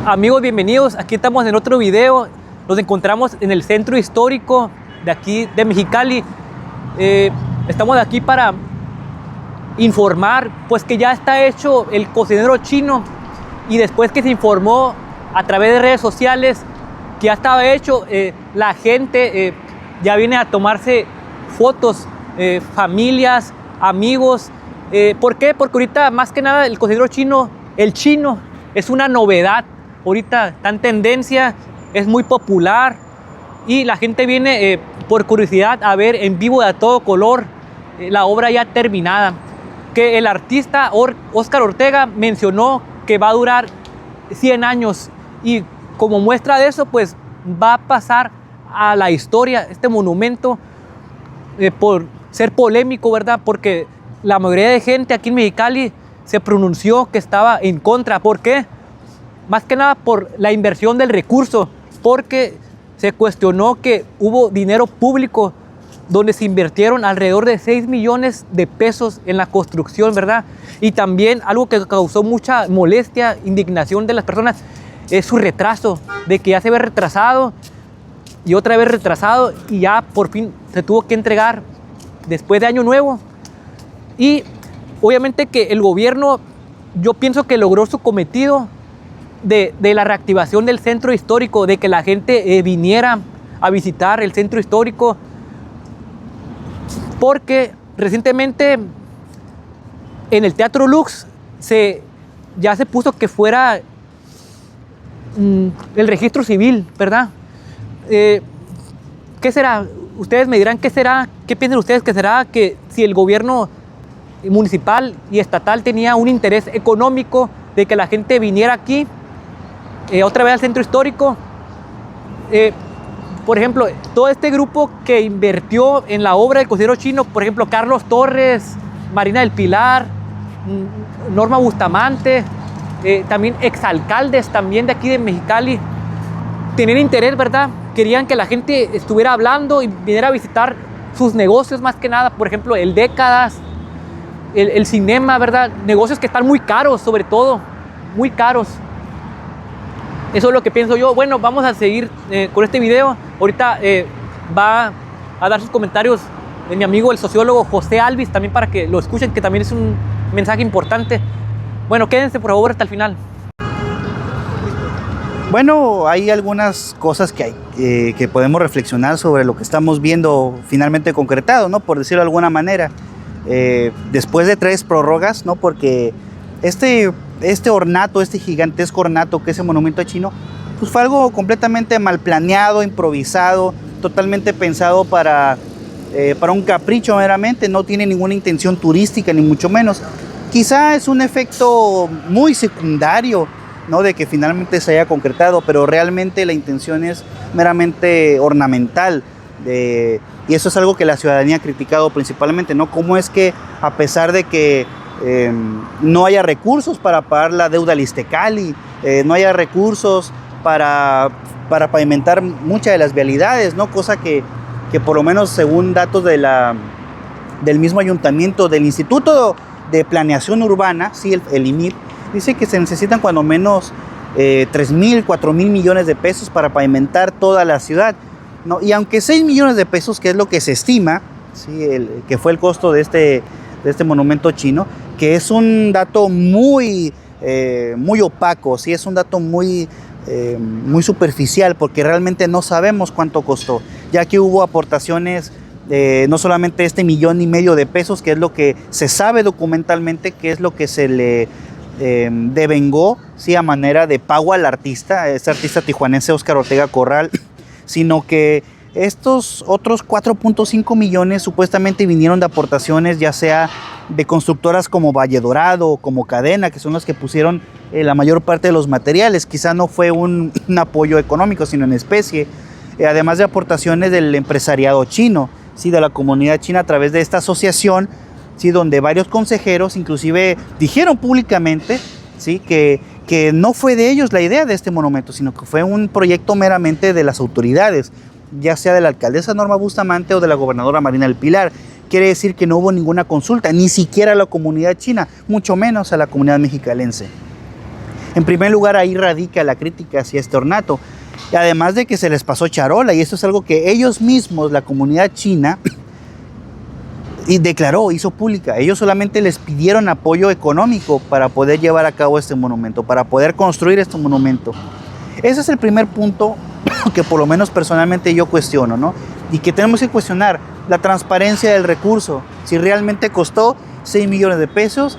Amigos, bienvenidos. Aquí estamos en otro video. Nos encontramos en el centro histórico de aquí de Mexicali. Estamos aquí para informar pues que ya está hecho el cocinero chino, y después que se informó a través de redes sociales que ya estaba hecho, la gente ya viene a tomarse fotos, familias, amigos. ¿Por qué? Porque ahorita más que nada el cocinero chino, el chino, es una novedad. Ahorita está en tendencia, es muy popular y la gente viene por curiosidad a ver en vivo de a todo color la obra ya terminada. Que el artista Óscar Ortega mencionó que va a durar 100 años, y como muestra de eso pues va a pasar a la historia este monumento por ser polémico, ¿verdad? Porque la mayoría de gente aquí en Mexicali se pronunció que estaba en contra. ¿Por qué? Más que nada por la inversión del recurso, porque se cuestionó que hubo dinero público donde se invirtieron alrededor de 6 millones de pesos en la construcción, ¿verdad? Y también algo que causó mucha molestia, indignación de las personas, es su retraso, de que ya se ve retrasado y otra vez retrasado, y ya por fin se tuvo que entregar después de Año Nuevo. Y obviamente que el gobierno, yo pienso que logró su cometido de la reactivación del centro histórico, de que la gente viniera a visitar el centro histórico, porque recientemente en el Teatro Lux ya se puso que fuera el registro civil, ¿verdad? ¿Qué será? Ustedes me dirán qué será, qué piensan ustedes que será, que si el gobierno municipal y estatal tenía un interés económico de que la gente viniera aquí otra vez al centro histórico. Por ejemplo, todo este grupo que invirtió en la obra del cocinero chino, por ejemplo, Carlos Torres, Marina del Pilar, Norma Bustamante, también exalcaldes también de aquí de Mexicali, tenían interés, ¿verdad? Querían que la gente estuviera hablando y viniera a visitar sus negocios, más que nada, por ejemplo, el Décadas, el cinema, ¿verdad? Negocios que están muy caros, sobre todo, muy caros. Eso es lo que pienso yo. Bueno, vamos a seguir con este video. Ahorita va a dar sus comentarios mi amigo el sociólogo José Alvis, también para que lo escuchen, que también es un mensaje importante. Bueno, quédense por favor hasta el final. Bueno, hay algunas cosas que podemos reflexionar sobre lo que estamos viendo finalmente concretado, ¿no? Por decirlo de alguna manera. Después de 3 prórrogas, ¿no? Porque este ornato, este gigantesco ornato que es el monumento chino, pues fue algo completamente mal planeado, improvisado, totalmente pensado para un capricho meramente. No tiene ninguna intención turística, ni mucho menos. Quizá es un efecto muy secundario, ¿no? De que finalmente se haya concretado, pero realmente la intención es meramente ornamental. Y eso es algo que la ciudadanía ha criticado principalmente, ¿no? Cómo es que, a pesar de que no haya recursos para pagar la deuda al Iztecali, no haya recursos para pavimentar muchas de las vialidades, ¿no? Cosa que por lo menos según datos del mismo ayuntamiento, del Instituto de Planeación Urbana, sí, el IMIP, dice que se necesitan cuando menos 3,000, 4,000 millones de pesos para pavimentar toda la ciudad, ¿no? Y aunque 6 millones de pesos, que es lo que se estima, ¿sí? Que fue el costo de este monumento chino, que es un dato muy opaco, ¿sí? Es un dato muy superficial, porque realmente no sabemos cuánto costó, ya que hubo aportaciones, no solamente 1,5 millones de pesos, que es lo que se sabe documentalmente, que es lo que se le devengó, ¿sí? A manera de pago al artista, este artista tijuanense Óscar Ortega Corral, sino que estos otros 4.5 millones supuestamente vinieron de aportaciones, ya sea de constructoras como Valle Dorado o como Cadena, que son las que pusieron la mayor parte de los materiales. Quizá no fue un apoyo económico, sino en especie, además de aportaciones del empresariado chino, ¿sí? De la comunidad china, a través de esta asociación, ¿sí? Donde varios consejeros inclusive dijeron públicamente, ¿sí? Que no fue de ellos la idea de este monumento, sino que fue un proyecto meramente de las autoridades, ya sea de la alcaldesa Norma Bustamante o de la gobernadora Marina del Pilar. Quiere decir que no hubo ninguna consulta, ni siquiera a la comunidad china, mucho menos a la comunidad mexicalense. En primer lugar, ahí radica la crítica hacia este ornato. Y además de que se les pasó charola, y esto es algo que ellos mismos, la comunidad china, y declaró, hizo pública. Ellos solamente les pidieron apoyo económico para poder llevar a cabo este monumento, para poder construir este monumento. Ese es el primer punto que por lo menos personalmente yo cuestiono, ¿no? Y que tenemos que cuestionar la transparencia del recurso, si realmente costó 6 millones de pesos,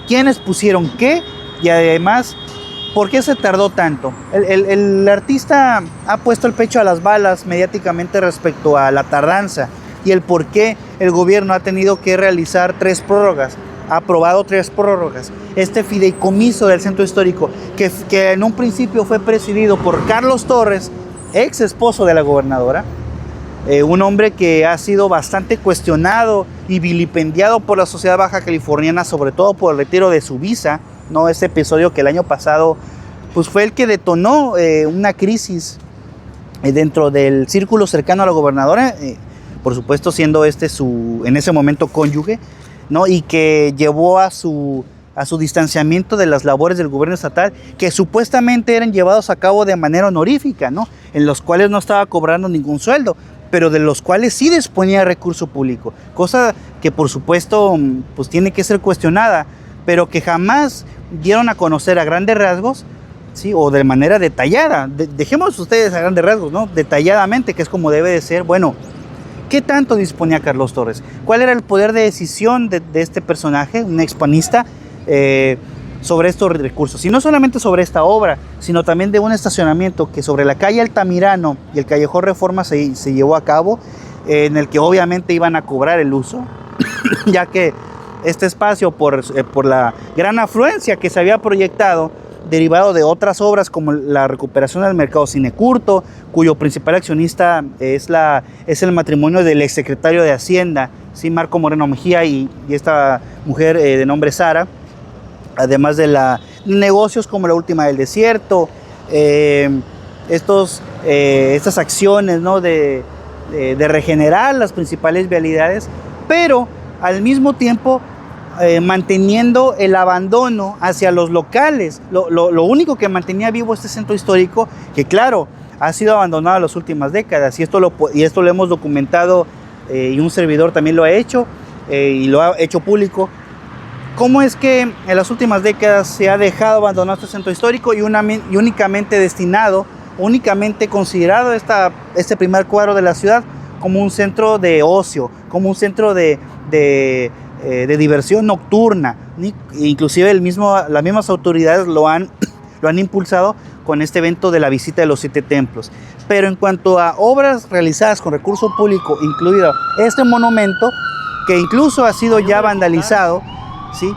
quiénes pusieron qué, y además, ¿por qué se tardó tanto? El artista ha puesto el pecho a las balas mediáticamente respecto a la tardanza y el por qué el gobierno ha tenido que realizar 3 prórrogas, ha aprobado 3 prórrogas. Este fideicomiso del centro histórico, que en un principio fue presidido por Carlos Torres, ex esposo de la gobernadora, un hombre que ha sido bastante cuestionado y vilipendiado por la sociedad baja californiana, sobre todo por el retiro de su visa, ¿no? Ese episodio que el año pasado pues, fue el que detonó una crisis dentro del círculo cercano a la gobernadora, por supuesto siendo en ese momento cónyuge, ¿no? Y que llevó a su distanciamiento de las labores del gobierno estatal, que supuestamente eran llevados a cabo de manera honorífica, ¿no? En los cuales no estaba cobrando ningún sueldo, pero de los cuales sí disponía de recurso público, cosa que por supuesto pues tiene que ser cuestionada, pero que jamás dieron a conocer a grandes rasgos, ¿sí? O de manera detallada. Dejemos ustedes a grandes rasgos, ¿no? Detalladamente, que es como debe de ser. Bueno, ¿qué tanto disponía Carlos Torres? ¿Cuál era el poder de decisión de este personaje, un expanista, sobre estos recursos? Y no solamente sobre esta obra, sino también de un estacionamiento que sobre la calle Altamirano y el Callejón Reforma se llevó a cabo, en el que obviamente iban a cobrar el uso, ya que este espacio, por la gran afluencia que se había proyectado, derivado de otras obras como la recuperación del mercado Cinecurto, cuyo principal accionista es el matrimonio del exsecretario de Hacienda, ¿sí? Marco Moreno Mejía y esta mujer de nombre Sara, además de negocios como la Última del Desierto, estas acciones, ¿no? de regenerar las principales vialidades, pero al mismo tiempo manteniendo el abandono hacia los locales. Lo único que mantenía vivo este centro histórico, que claro, ha sido abandonado en las últimas décadas, y esto lo hemos documentado, y un servidor también lo ha hecho, y lo ha hecho público. ¿Cómo es que en las últimas décadas se ha dejado abandonado este centro histórico y únicamente considerado este primer cuadro de la ciudad como un centro de ocio, como un centro de diversión nocturna? Inclusive las mismas autoridades lo han impulsado con este evento de la visita de los 7 templos. Pero en cuanto a obras realizadas con recurso público, incluido este monumento, que incluso ha sido ya vandalizado, ¿sí?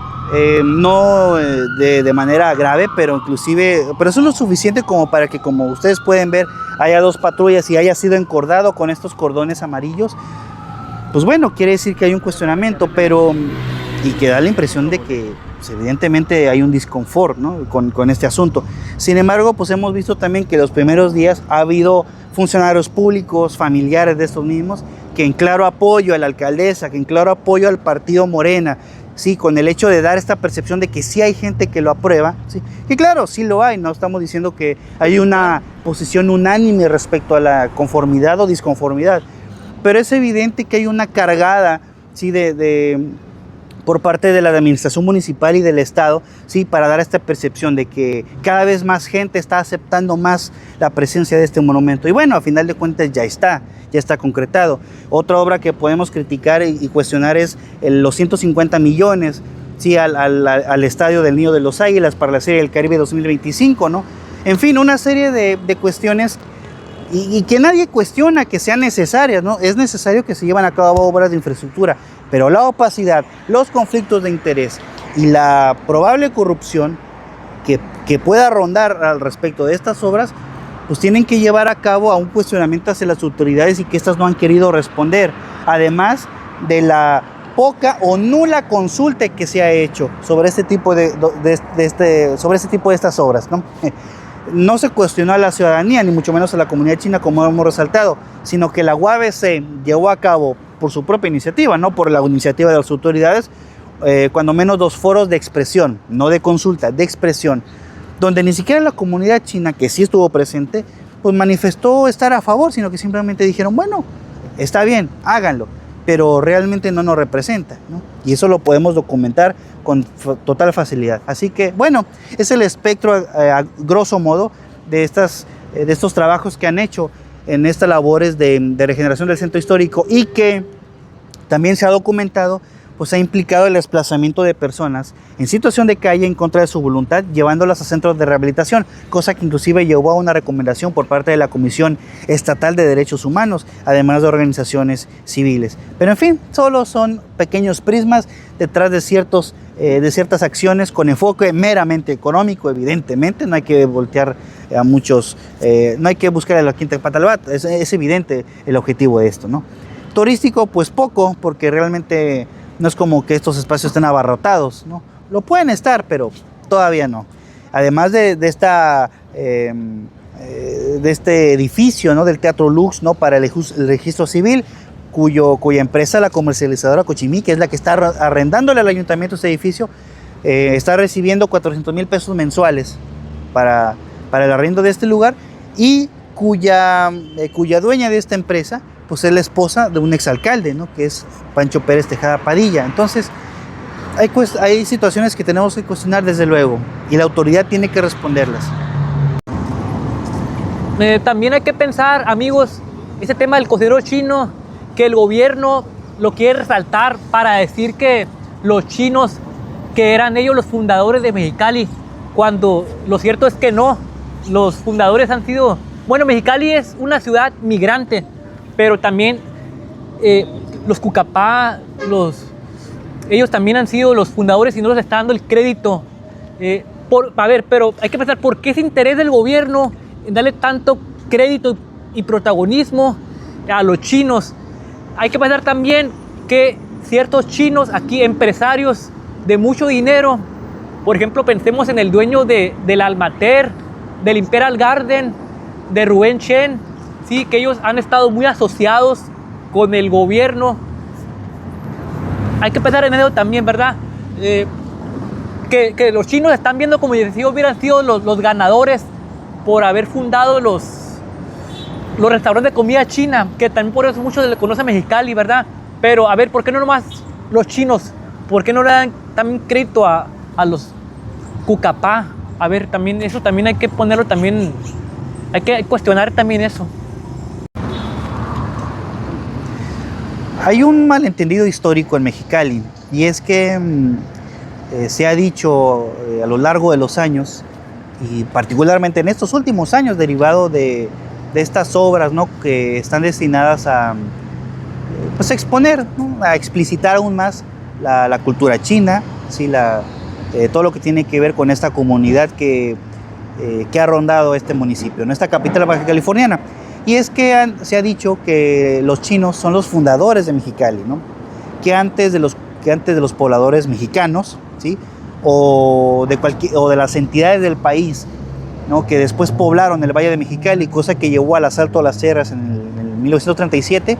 No de manera grave, pero eso es lo suficiente como para que, como ustedes pueden ver, haya 2 patrullas y haya sido encordado con estos cordones amarillos. Pues bueno, quiere decir que hay un cuestionamiento, y que da la impresión de que pues, evidentemente hay un disconfort, ¿no? con este asunto. Sin embargo, pues hemos visto también que los primeros días ha habido funcionarios públicos, familiares de estos mismos, que en claro apoyo a la alcaldesa, que en claro apoyo al partido Morena, sí, con el hecho de dar esta percepción de que sí hay gente que lo aprueba, ¿sí? Y claro, sí lo hay, no estamos diciendo que hay una posición unánime respecto a la conformidad o disconformidad, pero es evidente que hay una cargada, ¿sí? por parte de la administración municipal y del Estado, ¿sí? Para dar esta percepción de que cada vez más gente está aceptando más la presencia de este monumento. Y bueno, a final de cuentas ya está concretado. Otra obra que podemos criticar y cuestionar es los 150 millones, ¿sí? al Estadio del Nido de los Águilas para la Serie del Caribe 2025, ¿no? En fin, una serie de cuestiones y que nadie cuestiona que sean necesarias, ¿no? Es necesario que se lleven a cabo obras de infraestructura, pero la opacidad, los conflictos de interés y la probable corrupción que pueda rondar al respecto de estas obras, pues tienen que llevar a cabo a un cuestionamiento hacia las autoridades y que estas no han querido responder, además de la poca o nula consulta que se ha hecho sobre este tipo de estas obras, ¿no? No se cuestionó a la ciudadanía, ni mucho menos a la comunidad china, como hemos resaltado, sino que la UABC llevó a cabo por su propia iniciativa, no por la iniciativa de las autoridades, cuando menos 2 foros de expresión, no de consulta, de expresión, donde ni siquiera la comunidad china, que sí estuvo presente, pues manifestó estar a favor, sino que simplemente dijeron, bueno, está bien, háganlo, pero realmente no nos representa, ¿no? Y eso lo podemos documentar con total facilidad. Así que, bueno, es el espectro a grosso modo de estos trabajos que han hecho en estas labores de regeneración del centro histórico, y que también se ha documentado, pues ha implicado el desplazamiento de personas en situación de calle en contra de su voluntad, llevándolas a centros de rehabilitación, cosa que inclusive llevó a una recomendación por parte de la Comisión Estatal de Derechos Humanos, además de organizaciones civiles. Pero en fin, solo son pequeños prismas detrás de ciertas acciones con enfoque meramente económico. Evidentemente, no hay que voltear a muchos, no hay que buscar la quinta pata al gato, es evidente el objetivo de esto, ¿no? Turístico, pues poco, porque realmente no es como que estos espacios estén abarrotados, ¿no? Lo pueden estar, pero todavía no. Además de este edificio, ¿no?, del Teatro Lux, ¿no?, para el registro civil, cuya empresa, la comercializadora Cochimí, que es la que está arrendándole al ayuntamiento este edificio, está recibiendo 400,000 pesos mensuales para el arriendo de este lugar, y cuya dueña de esta empresa pues es la esposa de un exalcalde, ¿no?, que es Pancho Pérez Tejada Padilla. Entonces, hay situaciones que tenemos que cuestionar desde luego, y la autoridad tiene que responderlas. También hay que pensar, amigos, ese tema del cocinero chino, que el gobierno lo quiere resaltar para decir que los chinos, que eran ellos los fundadores de Mexicali, cuando lo cierto es que no. Los fundadores han sido... Bueno, Mexicali es una ciudad migrante, pero también los Cucapá, ellos también han sido los fundadores y no les está dando el crédito. Pero hay que pensar, ¿por qué ese interés del gobierno en darle tanto crédito y protagonismo a los chinos? Hay que pensar también que ciertos chinos aquí, empresarios de mucho dinero, por ejemplo, pensemos en el dueño del Almater, del Imperial Garden, de Rubén Chen, sí, que ellos han estado muy asociados con el gobierno. Hay que pensar en eso también, ¿verdad? Que los chinos están viendo como si hubieran sido los ganadores por haber fundado los restaurantes de comida china, que también por eso muchos se le conoce a Mexicali, ¿verdad? Pero a ver, ¿por qué no nomás los chinos? ¿Por qué no le dan también crédito a los Cucapá? A ver, también eso también hay que ponerlo también, hay que cuestionar también eso. Hay un malentendido histórico en Mexicali, y es que se ha dicho a lo largo de los años, y particularmente en estos últimos años, derivado de estas obras, ¿no?, que están destinadas a pues, exponer, ¿no?, a explicitar aún más la cultura china, ¿sí?, todo lo que tiene que ver con esta comunidad que ha rondado este municipio, ¿no?, esta capital baja californiana. Y es que se ha dicho que los chinos son los fundadores de Mexicali, ¿no?, que antes de los pobladores mexicanos, ¿sí?, o de las entidades del país, ¿no?, que después poblaron el Valle de Mexicali, cosa que llevó al asalto a las sierras en el 1937,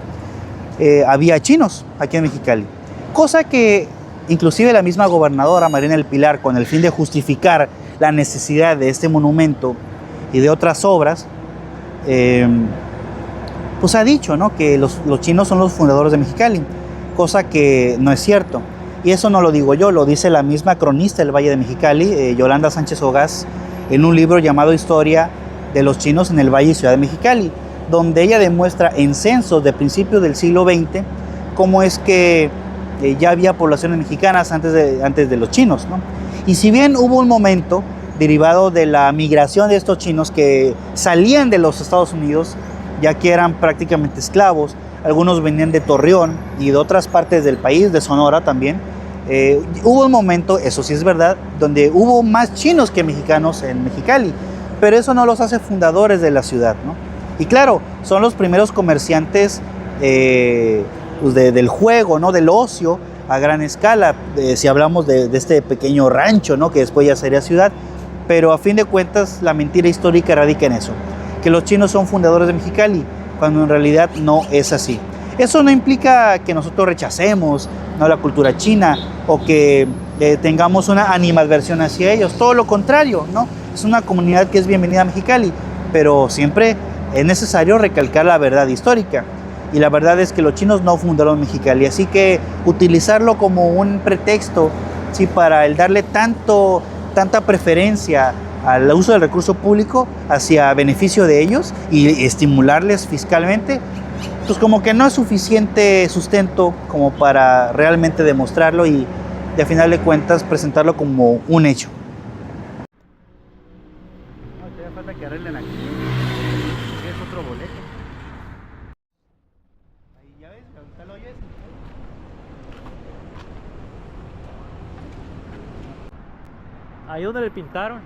había chinos aquí en Mexicali. Cosa que inclusive la misma gobernadora Marina del Pilar, con el fin de justificar la necesidad de este monumento y de otras obras, pues ha dicho, ¿no?, que los chinos son los fundadores de Mexicali, cosa que no es cierto. Y eso no lo digo yo, lo dice la misma cronista del Valle de Mexicali, Yolanda Sánchez Ogaz, en un libro llamado Historia de los chinos en el Valle y Ciudad de Mexicali, donde ella demuestra en censos de principios del siglo XX cómo es que ya había poblaciones mexicanas antes de los chinos, ¿no? Y si bien hubo un momento derivado de la migración de estos chinos que salían de los Estados Unidos, ya que eran prácticamente esclavos, algunos venían de Torreón y de otras partes del país, de Sonora también, hubo un momento, eso sí es verdad, donde hubo más chinos que mexicanos en Mexicali, pero eso no los hace fundadores de la ciudad, ¿no? Y claro, son los primeros comerciantes pues del juego, ¿no?, del ocio a gran escala, si hablamos de este pequeño rancho, ¿no?, que después ya sería ciudad. Pero a fin de cuentas la mentira histórica radica en eso, que los chinos son fundadores de Mexicali, cuando en realidad no es así. Eso no implica que nosotros rechacemos, ¿no?, la cultura china, o que tengamos una animadversión hacia ellos, todo lo contrario, ¿no? es una comunidad que es bienvenida a Mexicali, pero siempre es necesario recalcar la verdad histórica. Y la verdad es que los chinos no fundaron Mexicali, así que utilizarlo como un pretexto, ¿sí?, para el darle tanta preferencia al uso del recurso público hacia beneficio de ellos y estimularles fiscalmente, pues como que no es suficiente sustento como para realmente demostrarlo y a final de cuentas presentarlo como un hecho. No, falta que arreglen aquí. Es otro boleto. Ahí ya ves, ahorita lo oyes. Ahí donde le pintaron.